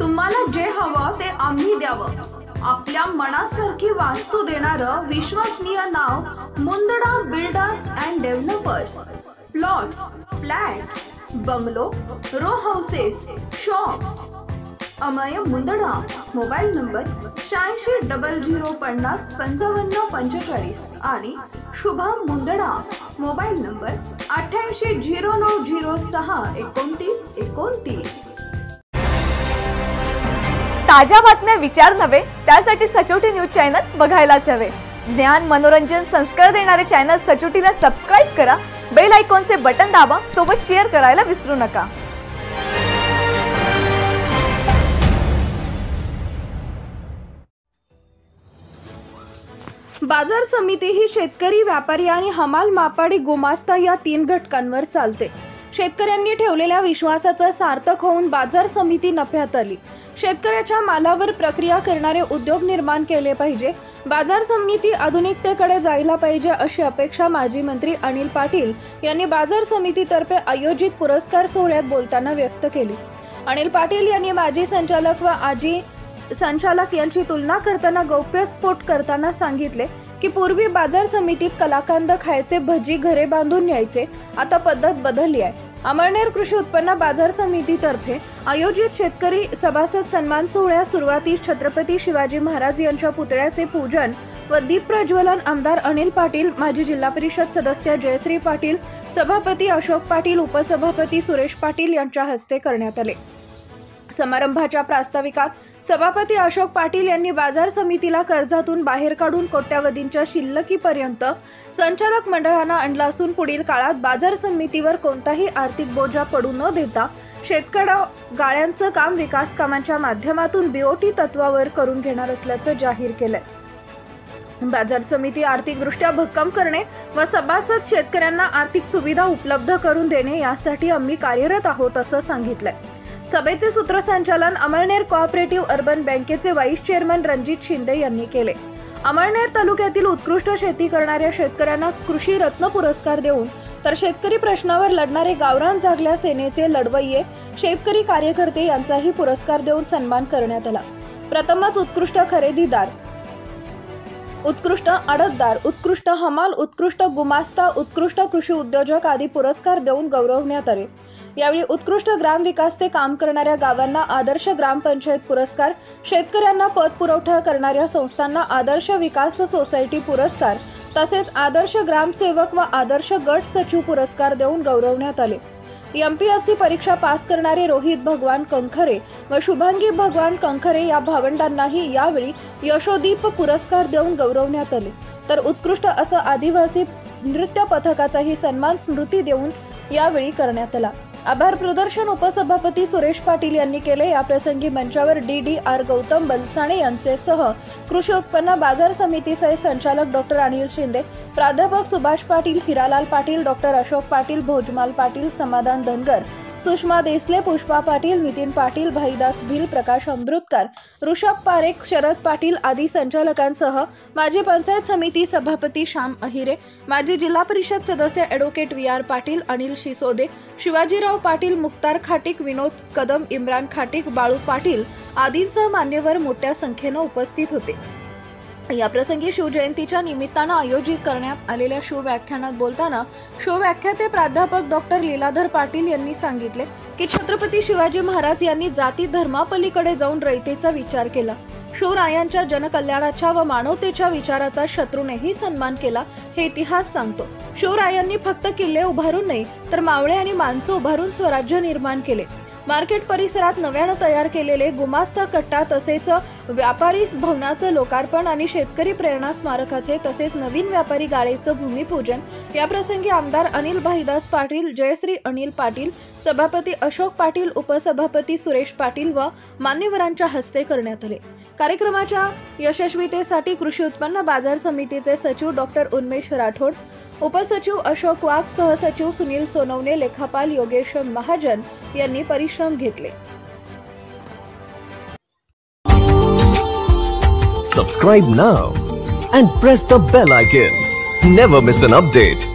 तुम्हाला जे हवं ते आम्ही द्यावं। आपल्या मनासारखी वास्तू देणारं विश्वसनीय नाव Mundada builders and developers. Plots, flats, bungalow, row houses, shops. Amay Mundada. Mobile number 8600505545 आणि शुभम मुंदडा। Mobile number 8809062929। ताज्या बातम्या विचार नव्हे त्यासाठी सचोटी न्यूज चॅनल बघायलाच हवे। ज्ञान मनोरंजन संस्कार देणारे चॅनल सचोटीला सबस्क्राइब करा, बेल आयकॉनचे बटन दाबा, सोबत शेअर करायला विसरू नका। बाजार समिती ही शेतकरी, व्यापारी आणि हमाल मापाडी गुमास्ता या 3 घटकांवर चालते। शेतकऱ्यांनी ठेवलेल्या विश्वासाचा सार्थक होऊन बाजार समिती नफ्यात आली। शेतकऱ्याच्या मालावर प्रक्रिया करणारे उद्योग निर्माण केले पाहिजे। बाजार समिती आधुनिकतेकडे जायला पाहिजे अशी अपेक्षा माजी मंत्री अनिल पाटील यांनी बाजार समितीतर्फे आयोजित पुरस्कार सोहळ्यात बोलताना व्यक्त केली। अनिल पाटील यांनी माजी संचालक व आजी संचालक यांची तुलना करताना गौप्यस्फोट करताना सांगितले की पूर्वी बाजार समितीत कलाकंद खायचे, भजी घरे बांधून न्यायचे, आता पद्धत बदलली आहे। अमळनेर कृषी उत्पन्न बाजार समितीतर्फे आयोजित शेतकरी सभासद सन्मान सोहळ्यात सुरुवातीस छत्रपती शिवाजी महाराज यांच्या पुतळ्याचे पूजन व दीप प्रज्वलन आमदार अनिल पाटील, माजी जिल्हा परिषद सदस्य जयश्री पाटील, सभापती अशोक पाटील, उपसभापती सुरेश पाटील यांच्या हस्ते करण्यात आले। समारंभाच्या प्रास्ताविकात सभापती अशोक पाटील यांनी बाजार समितीला कर्जातून बाहेर काढून कोट्यावधींच्या शिल्लकीपर्यंत संचालक मंडळानं आणला असून पुढील काळात बाजार समितीवर कोणताही आर्थिक बोजा पडू न देता शेतकरी गाळ्यांचं काम विकास कामांच्या माध्यमातून बीओटी तत्वावर करून घेणार असल्याचं जाहीर केलंय। बाजार समिती आर्थिकदृष्ट्या भक्कम करणे व सभासद शेतकऱ्यांना आर्थिक सुविधा उपलब्ध करून देणे यासाठी आम्ही कार्यरत आहोत असं सांगितलंय। सभेचे सूत्रसंचालन अमळनेर कोऑपरेटिव्ह अर्बन बँकेचे व्हाईस चेअरमन रणजित शिंदे यांनी केले। अमळनेर तालुक्यातील उत्कृष्ट शेती करणाऱ्या शेतकऱ्यांना कृषी रत्न पुरस्कार देऊन तर शेतकरी प्रश्नावर लढणारे गावरान जागल्या सेनेचे लढवय्ये शेतकरी कार्यकर्ते यांचाही पुरस्कार देऊन सन्मान करण्यात आला। प्रथमच उत्कृष्ट खरेदीदार, उत्कृष्ट आडतदार, उत्कृष्ट हमाल, उत्कृष्ट गुमास्ता, उत्कृष्ट कृषी उद्योजक आदी पुरस्कार देऊन गौरवण्यात आले। यावेळी उत्कृष्ट ग्रामविकास ते काम करणाऱ्या गावांना आदर्श ग्रामपंचायत पुरस्कार, शेतकऱ्यांना पत पुरवठा करणाऱ्या संस्थांना आदर्श विकास सोसायटी पुरस्कार तसेच आदर्श ग्रामसेवक व आदर्श गट सचिव पुरस्कार देऊन गौरवण्यात आले। एमपीएससी परीक्षा पास करणारे रोहित भगवान कंखरे व शुभांगी भगवान कंखरे या भावंडांनाही यावेळी यशोदीप पुरस्कार देऊन गौरवण्यात आले। तर उत्कृष्ट असं आदिवासी नृत्य पथकाचाही सन्मान स्मृती देऊन यावेळी करण्यात आला। आभार प्रदर्शन उपसभापती सुरेश पाटील यांनी केले। या प्रसंगी मंचावर DDR गौतम बलसाणे यांच्यासह कृषी उत्पन्न बाजार समितीचे संचालक डॉक्टर अनिल शिंदे, प्राध्यापक सुभाष पाटील, हिरालाल पाटील, डॉक्टर अशोक पाटील, भोजमाल पाटील, समाधान धनगर, सुषमा देसले, पुष्पा पाटील, नितीन पाटील, भाईदास भिल, प्रकाश अमृतकर, ऋषभ पारेख, शरद पाटील आदी संचालकांसह माजी पंचायत समिती सभापती श्याम अहिरे, माजी जिल्हा परिषद सदस्य ॲडव्होकेट VR पाटील, अनिल शिसोदे, शिवाजीराव पाटील, मुक्तार खाटीक, विनोद कदम, इम्रान खाटीक, बाळू पाटील आदींसह मान्यवर मोठ्या संख्येने उपस्थित होते। या प्रसंगी शिवजयंतीच्या निमित्तानं आयोजित करण्यात आलेल्या शिवव्याख्यानात बोलताना शिवव्याख्याते प्राध्यापक डॉक्टर लीलाधर पाटील यांनी सांगितले की छत्रपती शिवाजी महाराज यांनी जाती धर्मापलीकडे जाऊन रयतेचा विचार केला। शिवरायांच्या जनकल्याणाच्या व मानवतेच्या विचाराचा शत्रूनेही सन्मान केला हे इतिहास सांगतो। शिवरायांनी फक्त किल्ले उभारून नाही तर मावळे आणि माणसं उभारून स्वराज्य निर्माण केले। मार्केट परिसरात नव्यानं तयार केलेले गुमास्ता कट्टा तसेच व्यापारी भवनाचं लोकार्पण आणि शेतकरी प्रेरणा स्मारकाचे तसेच नवीन व्यापारी गाळेचं भूमिपूजन या प्रसंगी आमदार अनिल भाईदास पाटील, जयश्री अनिल पाटील, सभापती अशोक पाटील, उपसभापती सुरेश पाटील व मान्यवरांच्या हस्ते करण्यात आले। कार्यक्रमाच्या यशस्वीतेसाठी कृषी उत्पन्न बाजार समितीचे सचिव डॉक्टर उन्मेष राठोड, उपसचिव अशोक वाघ, सहसचिव सुनील सोनवणे, लेखापाल योगेश महाजन यांनी परिश्रम घेतले। Subscribe now and press the bell icon. Never miss an update.